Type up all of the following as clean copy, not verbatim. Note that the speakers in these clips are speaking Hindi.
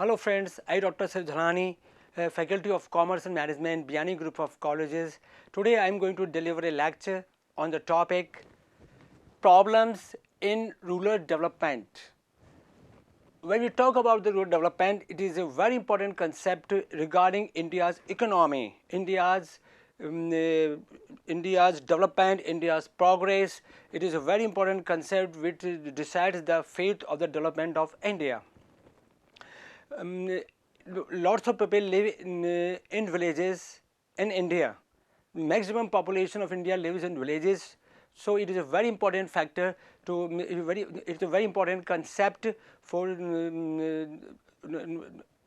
Hello friends, I Dr. Sardhanani, Faculty of Commerce and Management, Biani Group of Colleges. Today I am going to deliver a lecture on the topic Problems in Rural Development. When we talk about the rural development, it is a very important concept regarding India's economy, India's development, India's progress. It is a very important concept which decides the fate of the development of India. Lots of people live in villages in India. Maximum population of India lives in villages, so it is a very important factor it's a very important concept for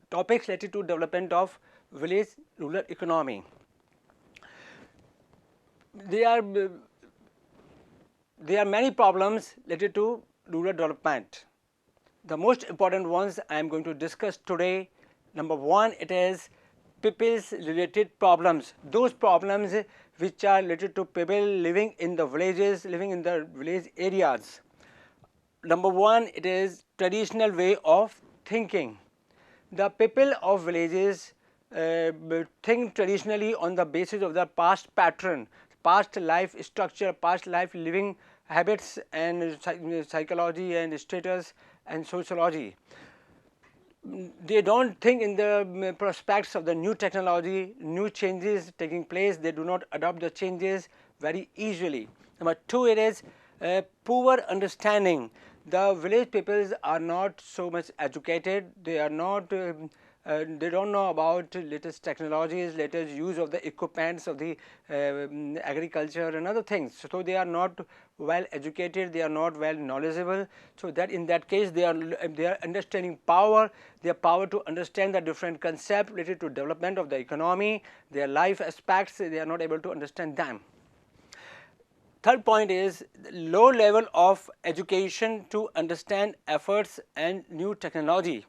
topics related to development of village rural economy. There are many problems related to rural development. The most important ones I am going to discuss today. Number one, it is people's related problems. Those problems which are related to people living in the villages, living in the village areas. Number one, it is traditional way of thinking. The people of villages think traditionally on the basis of their past pattern, past life structure, past life living habits and psychology and status and sociology. They don't think in the prospects of the new technology, new changes taking place. They do not adopt the changes very easily. Number two, it is poor understanding. The village peoples are not so much educated. They are not they don't know about latest technologies, latest use of the equipments of the agriculture and other things. So they are not well educated, they are not well knowledgeable. So that in that case they are understanding power, their power to understand the different concepts related to development of the economy, their life aspects, they are not able to understand them. Third point is low level of education to understand efforts and new technology.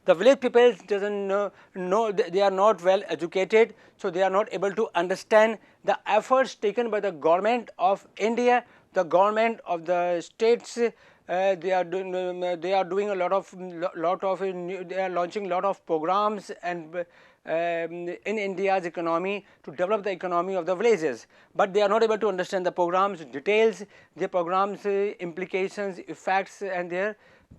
The village people doesn't know they are not well educated, so they are not able to understand the efforts taken by the government of India, the government of the states. They are doing a lot of they are launching a lot of programs and in India's economy to develop the economy of the villages, but they are not able to understand the programs details, the programs implications, effects and their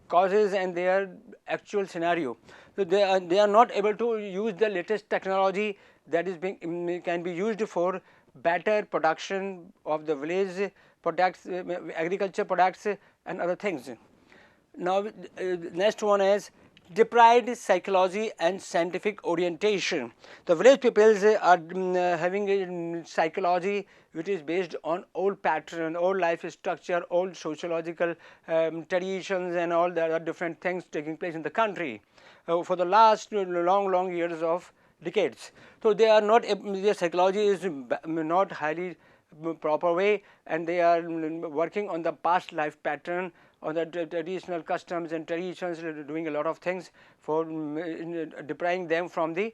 causes and their actual scenario. So they are not able to use the latest technology that is can be used for better production of the village products, agriculture products and other things. Now next one is deprived psychology and scientific orientation. The village peoples are having a psychology which is based on old pattern, old life structure, old sociological traditions and all the other different things taking place in the country for the last long years of decades. So they are not, their psychology is not highly proper way, and they are working on the past life pattern, on the traditional customs and traditions, doing a lot of things for depriving them from the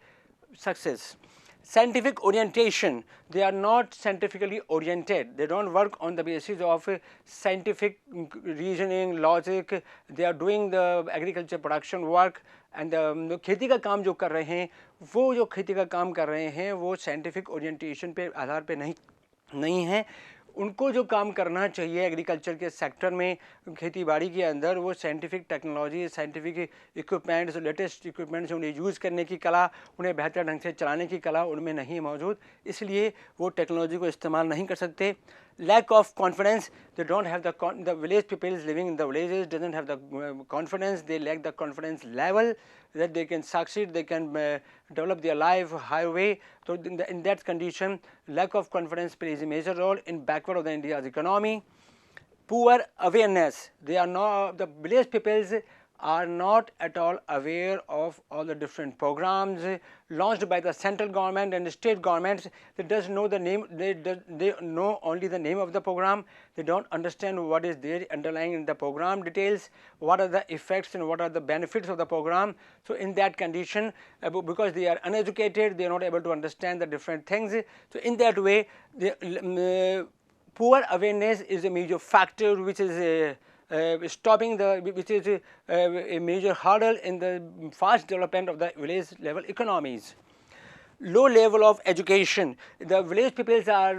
success. Scientific orientation, they are not scientifically oriented, they don't work on the basis of scientific reasoning, logic. They are doing the agriculture production work and खेती का काम जो कर रहे हैं, वो जो खेती का काम कर रहे हैं वो साइंटिफिक ओरिएंटेशन पे आधार पे नहीं है. उनको जो काम करना चाहिए एग्रीकल्चर के सेक्टर में, खेती बाड़ी के अंदर, वो scientific technology, scientific equipments, latest equipments, उन्हें यूज़ करने की कला, उन्हें बेहतर ढंग से चलाने की कला उनमें नहीं मौजूद, इसलिए वो टेक्नोलॉजी को इस्तेमाल नहीं कर सकते. Lack of confidence, they don't have the village people living in the villages doesn't have the confidence, they lack the confidence level that they can succeed, they can develop their life high way. So in that condition, lack of confidence plays a major role in backward of the India's economy. Poor awareness, they are not, the village peoples are not at all aware of all the different programs launched by the central government and the state governments. They does know the name, they know only the name of the program. They don't understand what is there underlying in the program details, what are the effects and what are the benefits of the program. So in that condition, because they are uneducated, they are not able to understand the different things. So in that way, poor awareness is a major factor which is stopping which is a major hurdle in the fast development of the village level economies. Low level of education. The village peoples are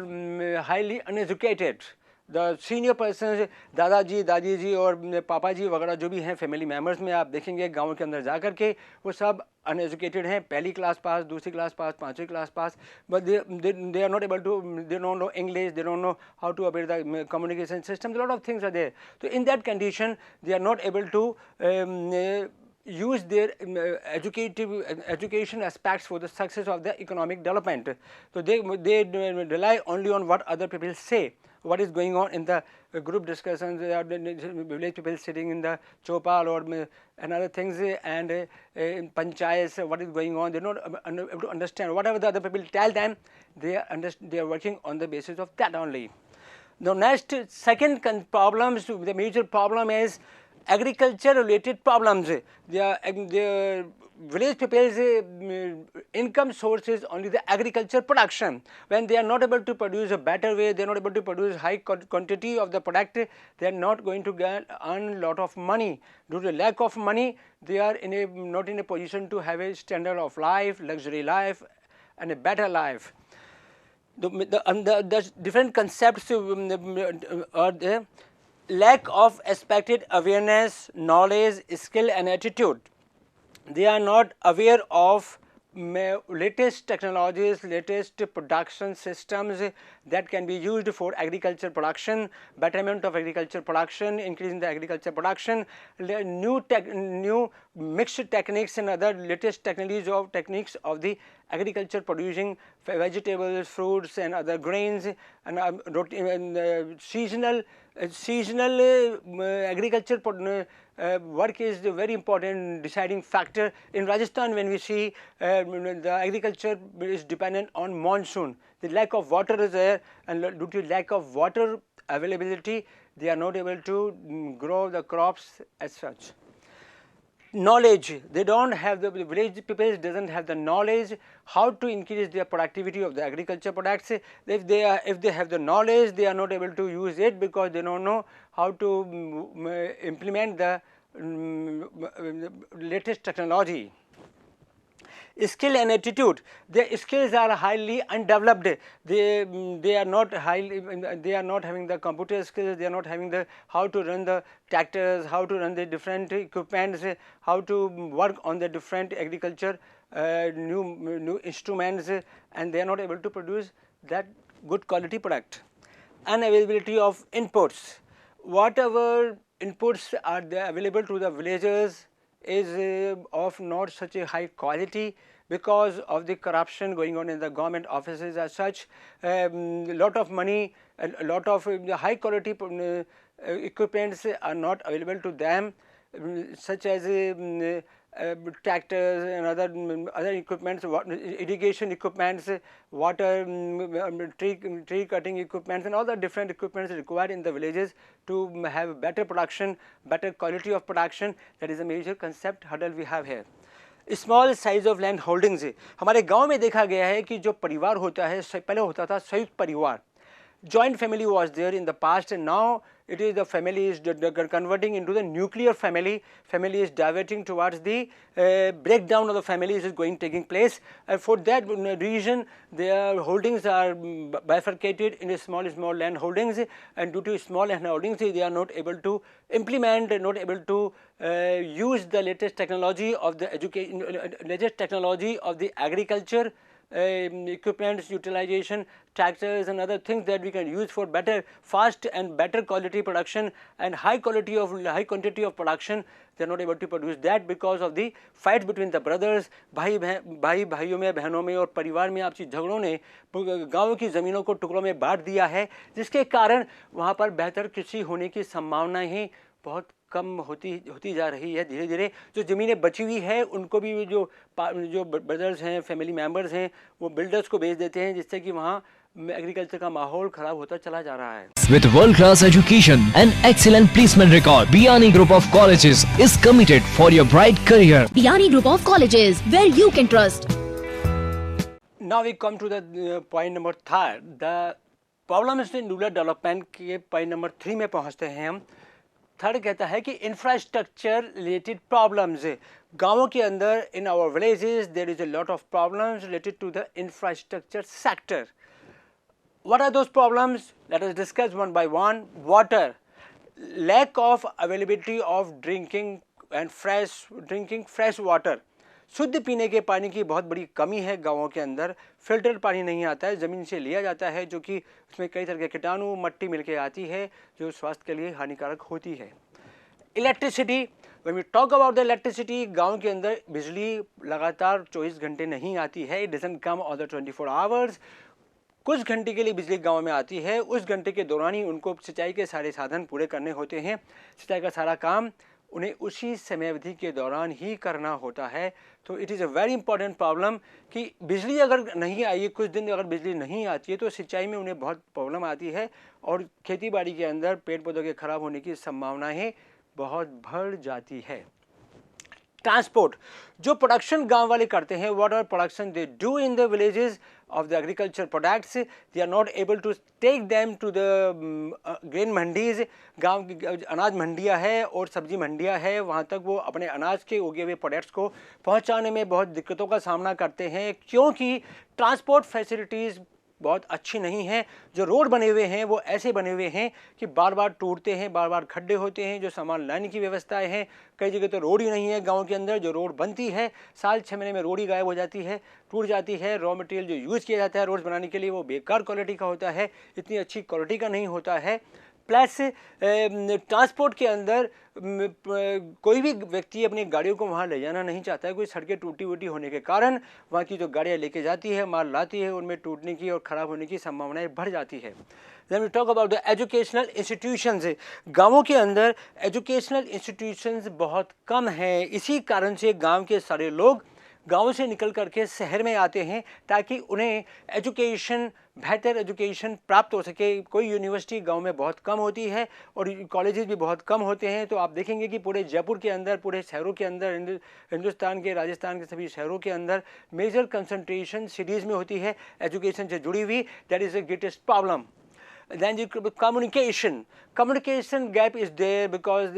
highly uneducated. The senior persons, दादाजी दादी जी और पापा जी वगैरह जो भी हैं फैमिली मेम्बर्स में आप देखेंगे गाँव के अंदर जा कर के वो सब uneducated हैं, पहली क्लास पास, दूसरी क्लास पास, पांचवी class pass, but they are not able to, they don't know English, they don't know how to operate the communication system. A lot of things are there. So in that condition they are not able to use their education aspects for the success of the economic development. So they rely only on what other people say, what is going on in the group discussions, village people sitting in the chopal or and other things, and in panchayats, what is going on. They are not able to understand whatever the other people tell them. They are working on the basis of that only. The next second problems, the major problem is agriculture related problems. The village people's income source is only the agriculture production. When they are not able to produce a better way, they are not able to produce high quantity of the product, they are not going to earn lot of money. Due to lack of money, they are not in a position to have a standard of life, luxury life and a better life. The different concepts are there. Lack of expected awareness, knowledge, skill and attitude. They are not aware of latest technologies, latest production systems that can be used for agriculture production, betterment of agriculture production, increasing the agriculture production, new mixed techniques and other latest techniques of the agriculture producing vegetables, fruits and other grains, and seasonal agriculture work is the very important deciding factor. In Rajasthan, when we see the agriculture is dependent on monsoon, the lack of water is there, and due to lack of water availability, they are not able to grow the crops as such. Knowledge, they don't have, the village people doesn't have the knowledge how to increase their productivity of the agriculture products. If they have the knowledge, they are not able to use it because they don't know how to implement the latest technology. Skill and attitude, their skills are highly undeveloped. They are not having the computer skills, they are not having the how to run the tractors, how to run the different equipments, how to work on the different agriculture new instruments, and they are not able to produce that good quality product. Unavailability of inputs, whatever inputs are there available to the villagers is of not such a high quality because of the corruption going on in the government offices as such. Lot of money, a lot of high quality equipments are not available to them, such as tractors and other equipments, irrigation equipments, water, tree cutting equipments and all the different equipments required in the villages to have better production, better quality of production. That is a major concept hurdle we have here. Small size of land holdings, हमारे गांव में देखा गया है कि जो परिवार होता है पहले होता था संयुक्त परिवार, joint family was there in the past, and now it is the family is converting into the nuclear family. Family is diverting towards the breakdown of the families is taking place, and for that reason their holdings are bifurcated in small land holdings, and due to small land holdings they are not able to implement, not able to use the latest technology of the latest technology of the agriculture equipments, utilization, tractors and other things that we can use for better, fast and better quality production and high quantity of production. They are not able to produce that because of the fight between the brothers, भाइयों में, बहनों में और परिवार में आपसी झगड़ों ने गाँव की ज़मीनों को टुकड़ों में बांट दिया है, जिसके कारण वहाँ पर बेहतर कृषि होने की संभावना ही बहुत कम होती जा रही है. धीरे धीरे जो ज़मीनें बची हुई है उनको भी जो ब्रदर्स हैं, फैमिली मेंबर्स हैं, वो बिल्डर्स को बेच देते हैं, जिससे कि वहाँ एग्रीकल्चर का माहौल खराब होता चला जा रहा है. With world-class education and excellent placement record, Biyani Group of Colleges is committed for your bright career. Biyani Group of Colleges, where you can trust. Now we come to the point number 3. The problems in rural development के point number 3 में पहुँचते हैं हम. थर्ड कहता है कि इंफ्रास्ट्रक्चर रिलेटेड प्रॉब्लम्स, गाँवों के अंदर in our villages there is a lot of problems related to the infrastructure sector. What are those problems? Let us discuss one by one. Water, lack of availability of drinking fresh water. शुद्ध पीने के पानी की बहुत बड़ी कमी है गाँवों के अंदर. फिल्टर पानी नहीं आता है, ज़मीन से लिया जाता है, जो कि उसमें कई तरह के कीटाणु मट्टी मिलके आती है जो स्वास्थ्य के लिए हानिकारक होती है. Electricity, when we talk about the electricity, गाँव के अंदर बिजली लगातार 24 घंटे नहीं आती है. It doesn't come all the 24 hours. कुछ घंटे के लिए बिजली गांव में आती है. उस घंटे के दौरान ही उनको सिंचाई के सारे साधन पूरे करने होते हैं. सिंचाई का सारा काम उन्हें उसी समय अवधि के दौरान ही करना होता है. तो it is a very important problem कि बिजली अगर नहीं आई, कुछ दिन अगर बिजली नहीं आती है तो सिंचाई में उन्हें बहुत प्रॉब्लम आती है और खेती बाड़ी के अंदर पेड़ पौधों के खराब होने की संभावनाएँ बहुत बढ़ जाती है. ट्रांसपोर्ट, जो प्रोडक्शन गांव वाले करते हैं, what are production they do in the villages of the agriculture products, they are not able to take them to the grain mandis. गांव की अनाज मंडियां है और सब्जी मंडियां है, वहां तक वो अपने अनाज के उगे हुए प्रोडक्ट्स को पहुंचाने में बहुत दिक्कतों का सामना करते हैं, क्योंकि ट्रांसपोर्ट फैसिलिटीज़ बहुत अच्छी नहीं है. जो रोड बने हुए हैं वो ऐसे बने हुए हैं कि बार बार टूटते हैं, बार बार खड्डे होते हैं. जो सामान लाने की व्यवस्थाएं हैं, कई जगह तो रोड ही नहीं है गांव के अंदर. जो रोड बनती है साल 6 महीने में रोड ही गायब हो जाती है, टूट जाती है. रॉ मटेरियल जो यूज़ किया जाता है रोड बनाने के लिए वो बेकार क्वालिटी का होता है, इतनी अच्छी क्वालिटी का नहीं होता है. प्लस ट्रांसपोर्ट के अंदर कोई भी व्यक्ति अपनी गाड़ियों को वहाँ ले जाना नहीं चाहता है. कोई सड़कें टूटी वूटी होने के कारण वहाँ की जो गाड़ियाँ लेके जाती है, माल लाती है, उनमें टूटने की और ख़राब होने की संभावनाएं बढ़ जाती है. Then we talk about the educational institutions. गाँवों के अंदर एजुकेशनल इंस्टीट्यूशंस बहुत कम हैं. इसी कारण से गाँव के सारे लोग गाँव से निकल करके शहर में आते हैं ताकि उन्हें एजुकेशन, बेहतर एजुकेशन प्राप्त हो सके. कोई यूनिवर्सिटी गांव में बहुत कम होती है और कॉलेजेस भी बहुत कम होते हैं. तो आप देखेंगे कि पूरे जयपुर के अंदर, पूरे शहरों के अंदर, हिंदुस्तान के, राजस्थान के सभी शहरों के अंदर मेजर कंसंट्रेशन सिटीज़ में होती है एजुकेशन से जुड़ी हुई. That is the greatest problem. Then the communication gap is there because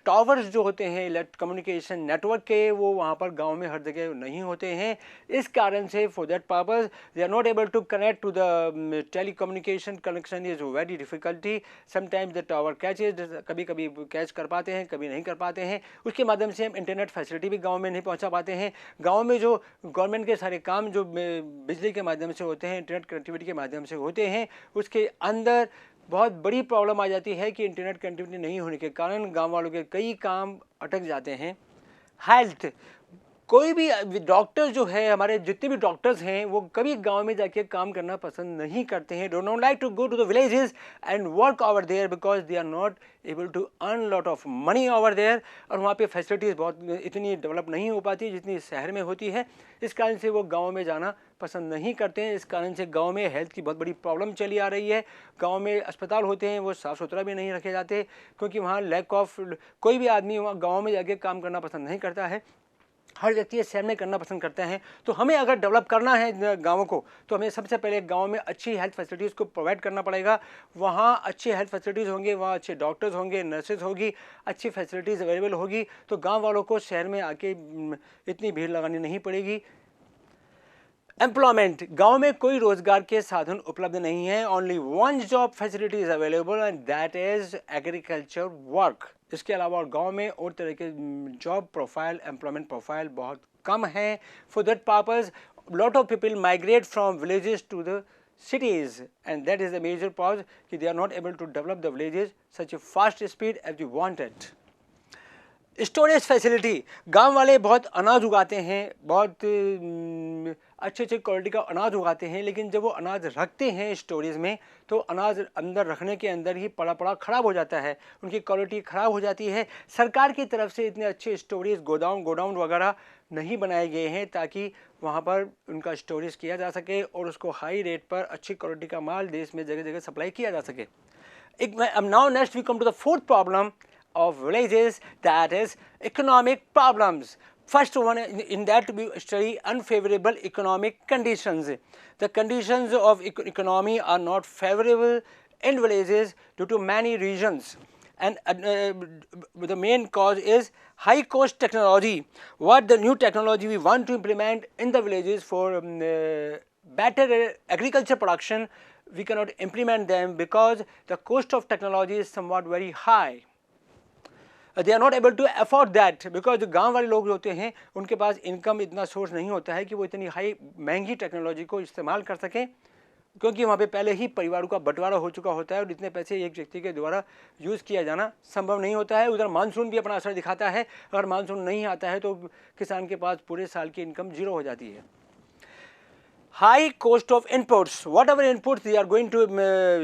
towers जो होते हैं कम्युनिकेशन नेटवर्क के, वो वहाँ पर गांव में हर जगह नहीं होते हैं. इस कारण से for that purpose they are not able to connect to the telecommunication connection is very difficulty. Sometimes the tower catches, कभी कभी कैच कर पाते हैं, कभी नहीं कर पाते हैं. उसके माध्यम से हम इंटरनेट फैसिलिटी भी गाँव में नहीं पहुँचा पाते हैं. गाँव में जो गवर्नमेंट के सारे काम जो बिजली के माध्यम से होते हैं, इंटरनेट कनेक्टिविटी के माध्यम से होते हैं, उसके अंदर बहुत बड़ी प्रॉब्लम आ जाती है कि इंटरनेट कनेक्टिविटी नहीं होने के कारण गांव वालों के कई काम अटक जाते हैं. हेल्थ, कोई भी डॉक्टर जो है, हमारे जितने भी डॉक्टर्स हैं वो कभी गांव में जाके काम करना पसंद नहीं करते हैं. Do not like to go to the villages and work over there because they are not able to earn lot of money over there. और वहाँ पे फैसिलिटीज़ बहुत इतनी डेवलप नहीं हो पाती जितनी शहर में होती है. इस कारण से वो गाँव में जाना पसंद नहीं करते हैं. इस कारण से गांव में हेल्थ की बहुत बड़ी प्रॉब्लम चली आ रही है. गांव में अस्पताल होते हैं वो साफ़ सुथरा भी नहीं रखे जाते, क्योंकि वहाँ लैक ऑफ, कोई भी आदमी वहाँ गांव में जाके काम करना पसंद नहीं करता है. हर व्यक्ति शहर में करना पसंद करते हैं. तो हमें अगर डेवलप करना है गाँवों को तो हमें सबसे पहले गाँव में अच्छी हेल्थ फैसिलिटीज़ को प्रोवाइड करना पड़ेगा. वहाँ अच्छी हेल्थ फैसिलिटीज़ होंगे, वहाँ अच्छे डॉक्टर्स होंगे, नर्सेज होगी, अच्छी फैसिलिटीज़ अवेलेबल होगी, तो गाँव वालों को शहर में आके इतनी भीड़ लगानी नहीं पड़ेगी. एम्प्लॉयमेंट, गांव में कोई रोजगार के साधन उपलब्ध नहीं है. Only one job facility is available and that is agriculture work. इसके अलावा गांव में और तरह के जॉब प्रोफाइल, एम्प्लॉयमेंट प्रोफाइल बहुत कम है. For that purpose lot of people migrate from villages to the cities, and that is the major cause कि they are not able to develop the villages such a fast speed as they wanted. Storage facility, गांव वाले बहुत अनाज उगाते हैं, बहुत अच्छे अच्छे क्वालिटी का अनाज उगाते हैं, लेकिन जब वो अनाज रखते हैं स्टोरेज में तो अनाज अंदर रखने के अंदर ही पड़ा पड़ा ख़राब हो जाता है, उनकी क्वालिटी ख़राब हो जाती है. सरकार की तरफ से इतने अच्छे स्टोरेज गोडाउन वगैरह नहीं बनाए गए हैं ताकि वहाँ पर उनका स्टोरेज किया जा सके और उसको हाई रेट पर अच्छी क्वालिटी का माल देश में जगह जगह सप्लाई किया जा सके. Now next we come to the fourth problem of villages, that is economic problems. First one, in that we study unfavorable economic conditions. The conditions of economy are not favorable in villages due to many reasons. and the main cause is high cost technology. What the new technology we want to implement in the villages for better agriculture production, we cannot implement them because the cost of technology is somewhat very high. They are not able to afford that because जो गांव वाले लोग होते हैं उनके पास इनकम इतना सोर्स नहीं होता है कि वो इतनी हाई महंगी टेक्नोलॉजी को इस्तेमाल कर सकें, क्योंकि वहाँ पे पहले ही परिवारों का बंटवारा हो चुका होता है और इतने पैसे एक व्यक्ति के द्वारा यूज़ किया जाना संभव नहीं होता है। उधर मानसून भी अपना असर दिखाता है, अगर मानसून नहीं आता है तो किसान के पास पूरे साल की इनकम जीरो हो जाती है। High cost of inputs, whatever inputs they are going to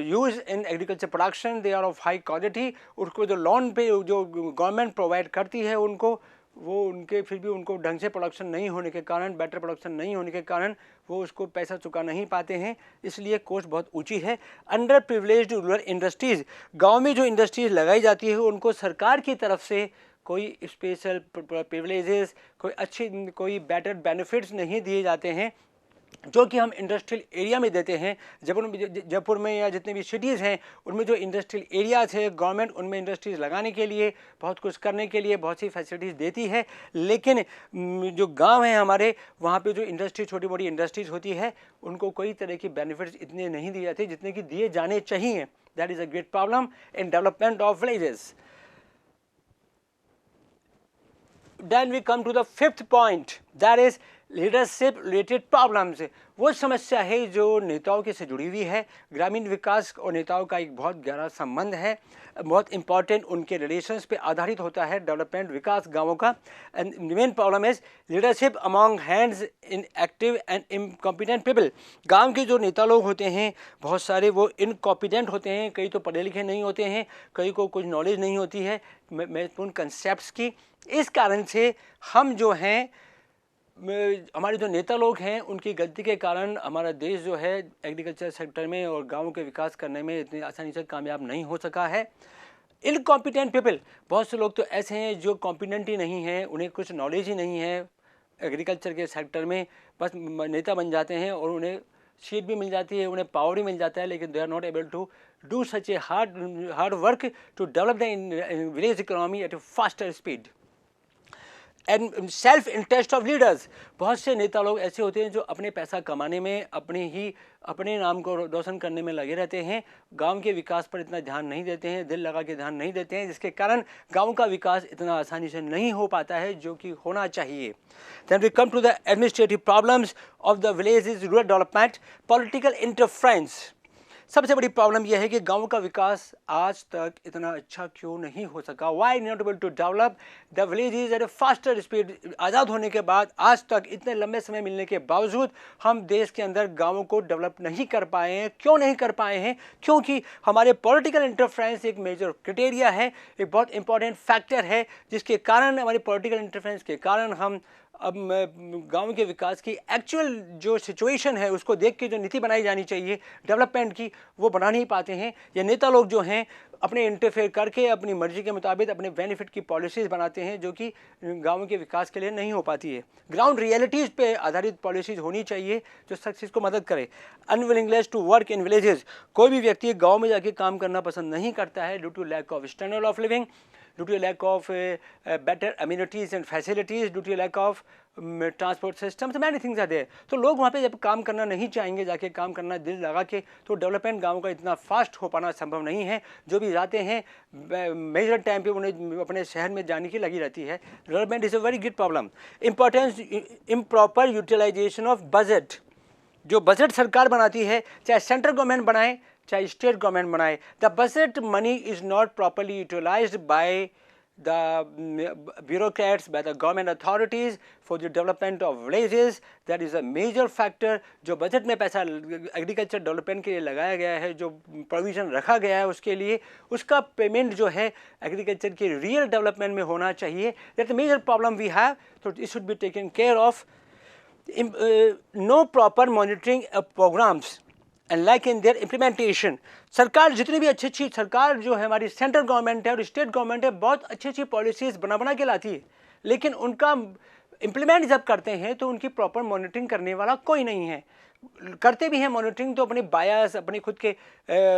use in agriculture production, they are of high quality. उसको जो लोन पे जो गवर्नमेंट प्रोवाइड करती है उनको, वो उनके फिर भी उनको ढंग से प्रोडक्शन नहीं होने के कारण, बेटर प्रोडक्शन नहीं होने के कारण वो उसको पैसा चुका नहीं पाते हैं, इसलिए कॉस्ट बहुत ऊंची है। अंडर प्रिविलेज्ड रूरल इंडस्ट्रीज़, गांव में जो इंडस्ट्रीज लगाई जाती है उनको सरकार की तरफ से कोई स्पेशल प्रिविलेजेस, कोई बेटर बेनिफिट्स नहीं दिए जाते हैं जो कि हम इंडस्ट्रियल एरिया में देते हैं। जयपुर में या जितने भी सिटीज़ हैं उनमें जो इंडस्ट्रियल एरियाज़ है, गवर्नमेंट उनमें इंडस्ट्रीज़ लगाने के लिए, बहुत कुछ करने के लिए बहुत सी फैसिलिटीज़ देती है, लेकिन जो गांव हैं हमारे, वहाँ पे जो इंडस्ट्री, छोटी मोटी इंडस्ट्रीज़ होती है, उनको कोई तरह की बेनिफिट्स इतने नहीं दिए जाते जितने कि दिए जाने चाहिए। That is a great problem in development of villages. Then we come to the fifth point, that is leadership related problems. वो समस्या है जो नेताओं के से जुड़ी हुई है। ग्रामीण विकास और नेताओं का एक बहुत गहरा संबंध है, बहुत इंपॉर्टेंट उनके रिलेशंस पे आधारित होता है डेवलपमेंट, विकास गांवों का। And main problem is leadership among hands in active and incompetent people. गांव के जो नेता लोग होते हैं बहुत सारे वो इनकॉम्पिटेंट होते हैं, कई तो पढ़े लिखे नहीं होते हैं, कई को कुछ नॉलेज नहीं होती है महत्वपूर्ण कंसेप्ट्स की। इस कारण से हम जो हैं, हमारे जो नेता लोग हैं, उनकी गलती के कारण हमारा देश जो है एग्रीकल्चर सेक्टर में और गांवों के विकास करने में इतनी आसानी से कामयाब नहीं हो सका है। इनकॉम्पिटेंट पीपल, बहुत से लोग तो ऐसे हैं जो कॉम्पिटेंट ही नहीं हैं, उन्हें कुछ नॉलेज ही नहीं है एग्रीकल्चर के सेक्टर में, बस नेता बन जाते हैं और उन्हें सीट भी मिल जाती है, उन्हें पावर भी मिल जाता है, लेकिन they are not able to do such a hard work to develop the village economy at a faster speed. And self interest of leaders, बहुत से नेता लोग ऐसे होते हैं जो अपने पैसा कमाने में, अपने नाम को रोशन करने में लगे रहते हैं, गांव के विकास पर इतना ध्यान नहीं देते हैं, दिल लगा के ध्यान नहीं देते हैं, जिसके कारण गांव का विकास इतना आसानी से नहीं हो पाता है जो कि होना चाहिए। Then we come to the administrative problems of the villages rural development, political interference। सबसे बड़ी प्रॉब्लम यह है कि गाँव का विकास आज तक इतना अच्छा क्यों नहीं हो सका। Why not able to develop the villages at a faster speed. आज़ाद होने के बाद आज तक इतने लंबे समय मिलने के बावजूद हम देश के अंदर गाँवों को डेवलप नहीं कर पाए हैं। क्यों नहीं कर पाए हैं? क्योंकि हमारे पॉलिटिकल इंटरफेरेंस एक मेजर क्राइटेरिया है, एक बहुत इंपॉर्टेंट फैक्टर है, जिसके कारण, हमारे पॉलिटिकल इंटरफेरेंस के कारण हम अब गांव के विकास की एक्चुअल जो सिचुएशन है उसको देख के जो नीति बनाई जानी चाहिए डेवलपमेंट की, वो बना नहीं पाते हैं। ये नेता लोग जो हैं अपने इंटरफेयर करके अपनी मर्जी के मुताबिक अपने बेनिफिट की पॉलिसीज़ बनाते हैं जो कि गाँव के विकास के लिए नहीं हो पाती है। ग्राउंड रियलिटीज़ पे आधारित पॉलिसीज़ होनी चाहिए जो सक्सेस को मदद करे। Unwillingness to work in villages, कोई भी व्यक्ति गाँव में जाके काम करना पसंद नहीं करता है due to lack of standard of living, due to lack of better amenities and facilities, due to lack of transport systems, many things are there। तो लोग वहाँ पे जब काम करना नहीं चाहेंगे, जाके काम करना दिल लगा के, तो डेवलपमेंट गाँव का इतना फास्ट हो पाना संभव नहीं है। जो भी जाते हैं मेजर टाइम पे उन्हें अपने शहर में जाने की लगी रहती है। Development is a very good problem. Importance improper utilisation of budget, जो बजट सरकार बनाती है, चाहे सेंट्रल गवर्नमेंट बनाए चाहे स्टेट गवर्नमेंट बनाए, the budget money is not properly utilised by the bureaucrats, by the government authorities for the development of villages। that is a major factor। जो बजट में पैसा एग्रीकल्चर डेवलपमेंट के लिए लगाया गया है, जो प्रोविज़न रखा गया है उसके लिए, उसका पेमेंट जो है एग्रीकल्चर के रियल डेवलपमेंट में होना चाहिए। That the major problem we have, तो it should be taken care of. No proper monitoring programmes and like in their implementation. सरकार जितनी भी अच्छी अच्छी सरकार जो है हमारी सेंट्रल गवर्नमेंट है और स्टेट गवर्नमेंट है, बहुत अच्छी अच्छी पॉलिसीज़ बना के लाती है, लेकिन उनका इम्प्लीमेंट जब करते हैं तो उनकी प्रॉपर मॉनिटरिंग करने वाला कोई नहीं है। करते भी हैं मॉनिटरिंग तो अपने बायस, अपने खुद के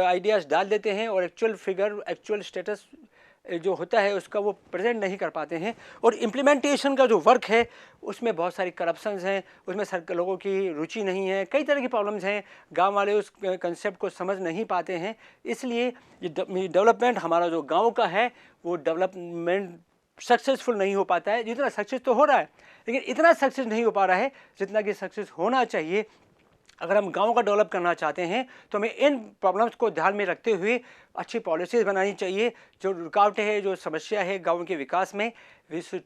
आइडियाज़ डाल देते हैं और एक्चुअल फिगर, एक्चुअल स्टेटस जो होता है उसका वो प्रेजेंट नहीं कर पाते हैं, और इम्प्लीमेंटेशन का जो वर्क है उसमें बहुत सारी करप्शंस हैं, उसमें लोगों की रुचि नहीं है, कई तरह की प्रॉब्लम्स हैं, गांव वाले उस कंसेप्ट को समझ नहीं पाते हैं। इसलिए ये डेवलपमेंट हमारा जो गांव का है वो डेवलपमेंट सक्सेसफुल नहीं हो पाता है। जितना सक्सेस तो हो रहा है लेकिन इतना सक्सेस नहीं हो पा रहा है जितना कि सक्सेस होना चाहिए। अगर हम गांव का डेवलप करना चाहते हैं तो हमें इन प्रॉब्लम्स को ध्यान में रखते हुए अच्छी पॉलिसीज़ बनानी चाहिए। जो रुकावटें हैं, जो समस्या है गांव के विकास में, we should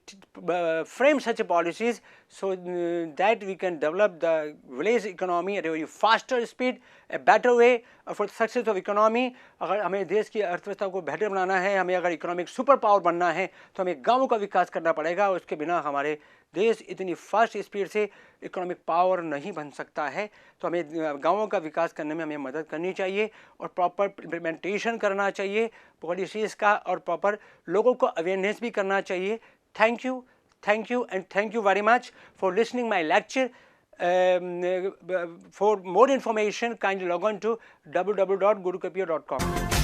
frame such policies so that we can develop the village economy at a very faster speed, a better way for success of economy. अगर हमें देश की अर्थव्यवस्था को बेहतर बनाना है, हमें अगर इकोनॉमिक सुपर पावर बनना है तो हमें गाँवों का विकास करना पड़ेगा। उसके बिना हमारे देश इतनी फास्ट स्पीड से इकोनॉमिक पावर नहीं बन सकता है। तो हमें गाँवों का विकास करने में हमें मदद करनी चाहिए और प्रॉपर इम्प्लीमेंटेशन करना चाहिए पॉलिसीज़ का, और प्रॉपर लोगों को अवेयरनेस भी करना चाहिए। Thank you and thank you very much for listening my lecture. For more information, kindly log on to www.gurukapia.com.